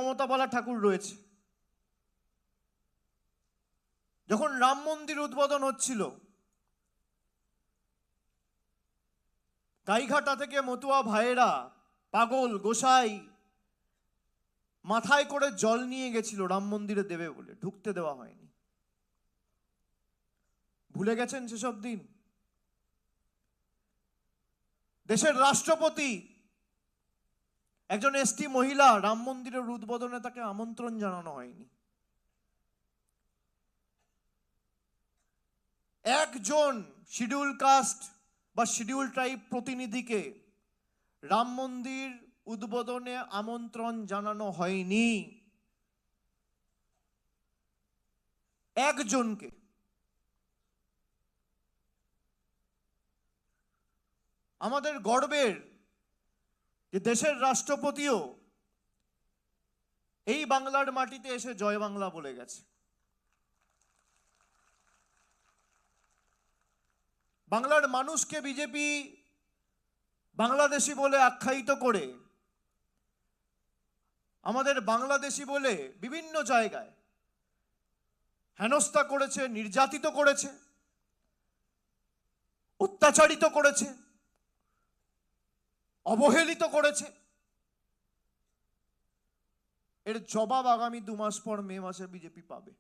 মমতা বালা ঠাকুর রয়েছে। যখন রাম মন্দির উদ্বোধন হচ্ছিল, গাইঘাটা থেকে মতুয়া ভাইয়েরা, পাগল গোসাই মাথায় করে জল নিয়ে গেছিল রাম মন্দিরে দেবে বলে, ঢুকতে দেওয়া হয়নি। ভুলে গেছেন সেসব দিন? দেশের রাষ্ট্রপতি একজন এসটি মহিলা, রাম মন্দিরের উদ্বোধনে তাকে আমন্ত্রণ জানানো হয়নি। একজন শিডিউল কাস্ট বা শিডিউল ট্রাইব প্রতিনিধিকে রাম মন্দির উদ্বোধনে আমন্ত্রণ জানানো হয়নি। একজনকে। আমাদের গর্বের যে দেশের রাষ্ট্রপতিও এই বাংলার মাটিতে এসে জয় বাংলা বলে গেছে। বাংলার মানুষকে বিজেপি বাংলাদেশি বলে আখ্যায়িত করে, আমাদের বাংলাদেশি বলে বিভিন্ন জায়গায় হেনস্থা করেছে, নির্যাতিত করেছে, অত্যাচারিত করেছে, অবহেলিত করেছে। এর জবাব আগামী 2 মাস পর মে মাসে বিজেপি পাবে।